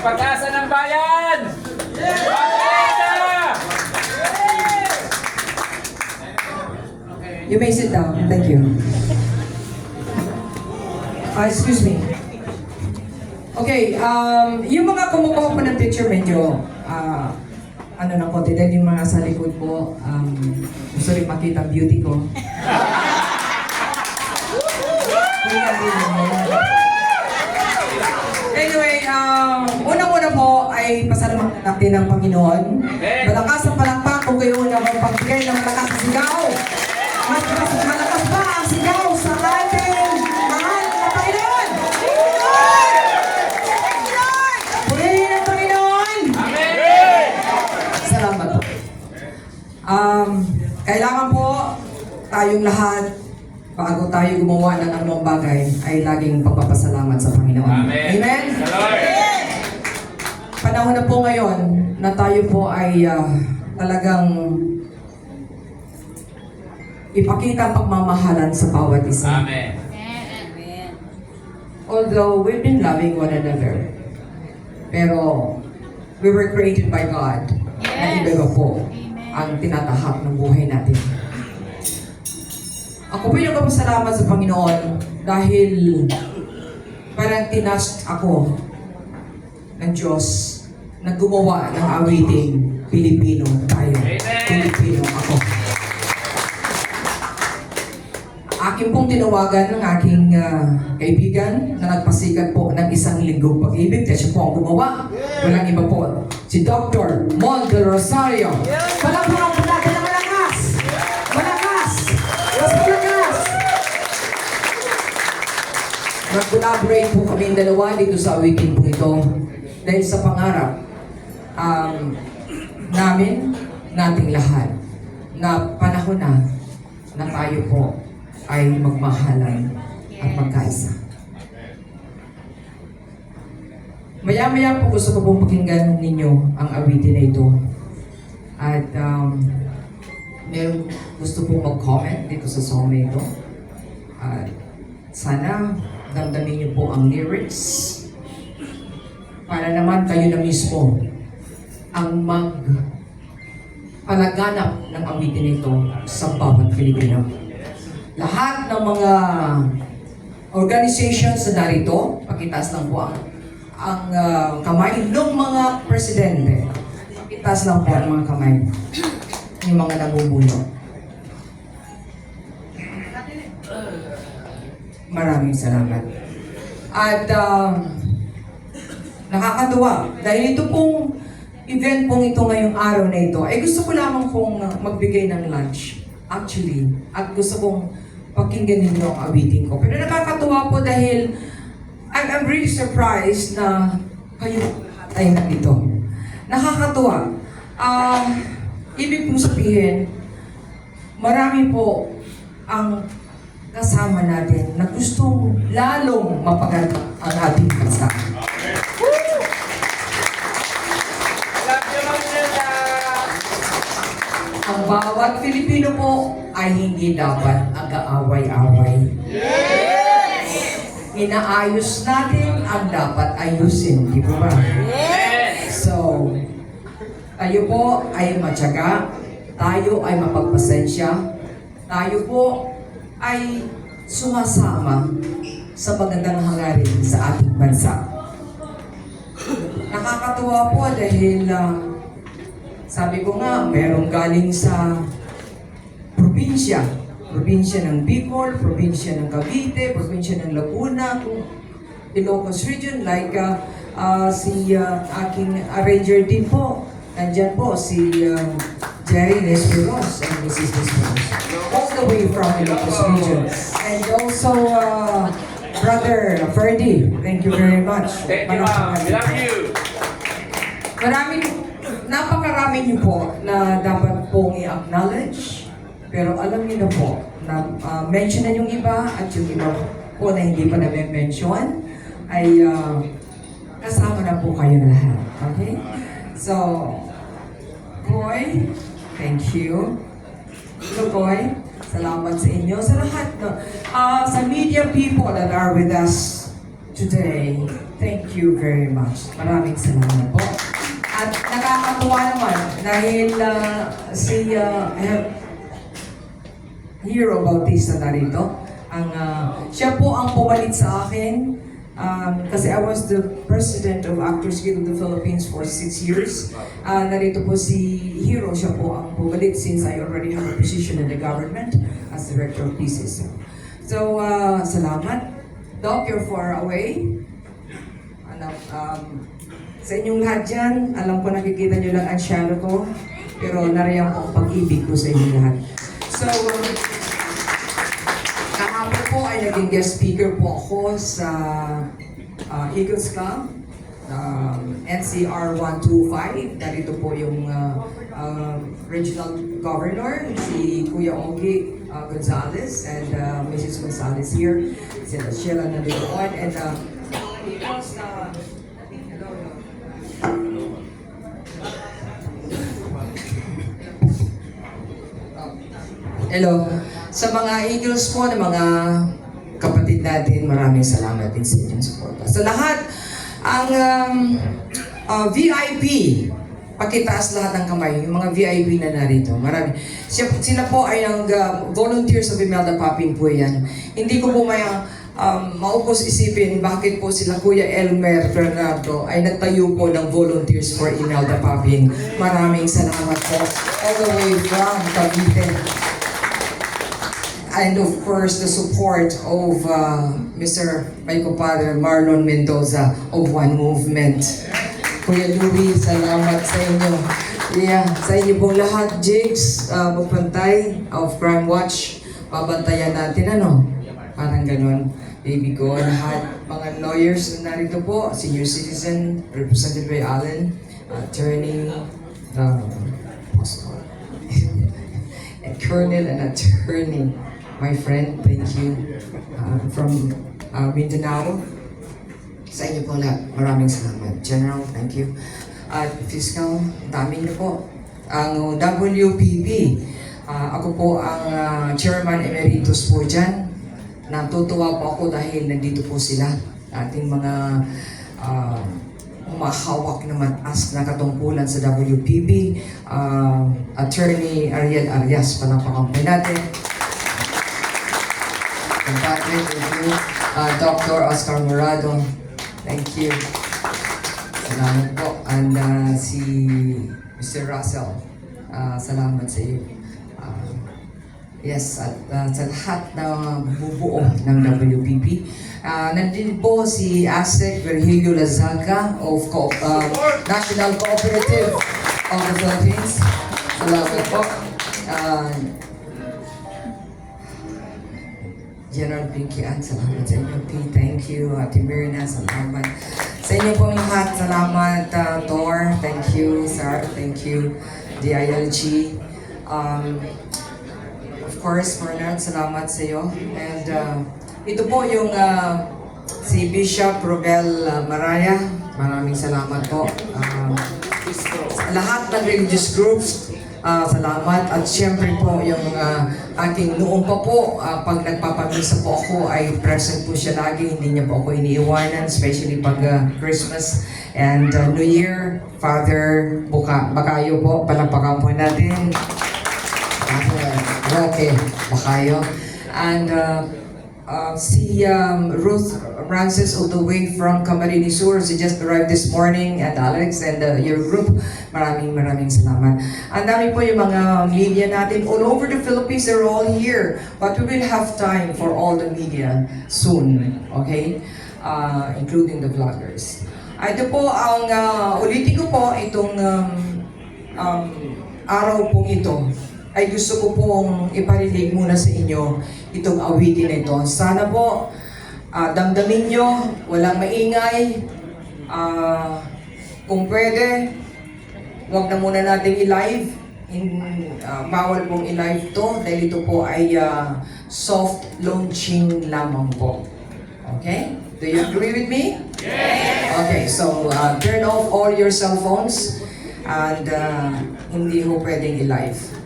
Pag-asa ng bayan! Pag-asa! You may sit down. Thank you. Excuse me. Okay, yung mga kumukuha po ng picture medyo, ano na konti, dahil yung mga sa likod ko, gusto rin makita ang beauty ko. Anyway, unang-una po ay pasalamatan natin ang Panginoon. Malakas ang palakpak kung kayo na magpagbigay ng malakas na sigaw. Mas malakas pa ang sigaw sa ating mahal na Panginoon. Purihin ang Panginoon. Salamat po. Kailangan po tayong lahat bago tayo gumawa ng anumang bagay ay laging pagpapasalamat sa Panginoon. Amen? Panahon na po ngayon na tayo po ay talagang ipakita ang pagmamahalan sa bawat isa. Amen. Although we've been loving one another, pero we were created by God na iba po ang tinatahak ng buhay natin. Ako po yung kapasalamat sa Panginoon dahil parang tinast ako ng Diyos na gumawa ng awiting Pilipino tayo. Pilipino ako. Akin pong tinawagan ng aking kaibigan na nagpasikat po ng isang linggong pag-ibig. Kasi po ang gumawa. Walang iba po. Si Dr. Mon Del Rosario. Palakpakan po natin ng malakas! Malakas! Mas malakas! Nag-collaborate po kami dalawa dito sa awitin po ito. Dahil sa pangarap namin, nating lahat, na panahon na tayo po ay magmahalan at magkaisa. Maya-maya po gusto ko pong pakinggan ninyo ang awitin na ito. At meron gusto pong mag-comment dito sa song na ito. At sana damdamin niyo po ang lyrics para naman kayo na mismo ang magpalaganap ng awitin ito sa bawat Pilipino. Lahat ng mga organizations na narito, pakitaas lang po ang kamay ng mga presidente. Pakitaas lang po ang mga kamay ng mga namumuno. Maraming salamat. At nakakatuwa dahil ito pong event pong ito ngayong araw na ito ay gusto ko lamang pong magbigay ng lunch actually at gusto kong pakinggan ninyo ang awitin ko. Pero nakakatuwa po dahil I'm really surprised na kayo ay nandito. Nakakatuwa. Ibig pong sabihin, marami po ang kasama natin na gustong lalong mapagat ang ating bansa. Ang bawat Pilipino po ay hindi dapat aga-away-away. Yes! Inaayos natin ang dapat ayusin, di ba? Yes! So, tayo po ay matyaga, tayo ay mapagpasensya, tayo po ay sumasama sa magandang hangarin sa ating bansa. Nakakatuwa po dahil sabi ko nga, merong galing sa probinsya ng Bicol, probinsya ng Cavite, probinsya ng Laguna, Ilocos region, like si aking arranger din po, nandyan po si Jerry Nesperos and Mrs. Nesperos, all the way from Ilocos region. And also, Brother Ferdy, thank you very much. Thank you, ma'am. We love you. Napakarami niyo po na dapat pong i-acknowledge. Pero alam niyo na po na mention na yung iba at yung iba po na hindi pa na-mention ay kasama na po kayo na lahat. Okay? So, Koy, thank you. Koy, salamat sa inyo. Sa lahat, sa media people that are with us today, Thank you very much. Maraming salamat po. At nakakatuwa naman dahil Hero Bautista narito. Siya po ang pumalit sa akin kasi I was the president of Actors Guild of the Philippines for 6 years. Narito po si Hero, siya po ang pumalit since I already have a position in the government as Director of PCC. So, salamat. Doc, you're far away. Sa inyong lahat dyan, alam ko nakikita nyo lang ang shadow ko, pero nariyan ko ang pag-ibig ko sa inyong lahat. So, kahapon po ay naging guest speaker po ako sa Eagles Club, NCR 125. Narito po yung Regional Governor, si Kuya Ogie Gonzales, and Mrs. Gonzales here. Sila Sheila nandito on, and hello. Sa mga Eagles po na mga kapatid natin, maraming salamat din sa inyong suporta. Sa lahat, ang VIP, pakitaas lahat ng kamay, yung mga VIP na narito. Marami. Sila po ay ang volunteers of Imelda Papin po yan. Hindi ko po maupos isipin bakit po sila Kuya Elmer Bernardo ay nagtayo po ng volunteers for Imelda Papin. Maraming salamat po. All the way from Cavite. And of course, the support of Mr. my compadre Marlon Mendoza of One Movement. Kuya Louie, salamat sa inyo. Yeah, sa inyo pong lahat, Jigs, magpantay of Crime Watch. Babantayan natin, ano? Parang ganun. Baby ko, lahat mga lawyers na narito po, senior citizen, represented by Allen, attorney, and colonel and attorney. My friend, thank you. From Mindanao. Sa inyo po lahat, maraming salamat. General, thank you. At Fiscal, dami niyo po. Ang WPP, ako po ang Chairman Emeritus po dyan. Natutuwa po ako dahil nandito po sila. Ating mga umahawak na mataas na katungkulan sa WPP. Attorney Ariel Arias, palapakan po natin. Patrick, thank you. Dr. Oscar Morado, thank you. Salamat po. And si Mr. Russell, salamat sa iyo. Yes, at sa lahat na bubuo ng WPP. Nandito po si ASEC Virgilio Lazaga of National Cooperative of the Philippines. Salamat po. General Pinky Ann, salamat sa inyo. P, thank you. Ate Mirna, salamat. Sa inyo pong lahat, salamat. Thor, thank you. Sir, thank you. DILG. Of course, Bernard, salamat sa iyo. And ito po yung si Bishop Robel Maraya. Maraming salamat po. Lahat ng religious groups, salamat. At syempre po yung aking noong pa po, pag nagpapamisa po ako ay present po siya lagi. Hindi niya po ako iniiwanan, especially pag Christmas and New Year. Father Bakayo po, palapakan po natin. Okay, Bakayo. And si Ruth Francis all the way from Camarines Sur. She just arrived this morning, and Alex and your group. Maraming salamat. Ang dami po yung mga media natin all over the Philippines. They're all here. But we will have time for all the media soon. Okay? Including the vloggers. Ito po ang ulitin ko po itong araw pong ito. Ay gusto ko pong iparinig muna sa inyo itong awitin na ito. Sana po damdamin nyo, walang maingay. Kung pwede, wag na muna natin i-live. Bawal pong i-live to dahil ito po ay soft launching lamang po. Okay? Do you agree with me? Yes! Okay, so turn off all your cell phones and hindi ho pwedeng i-live.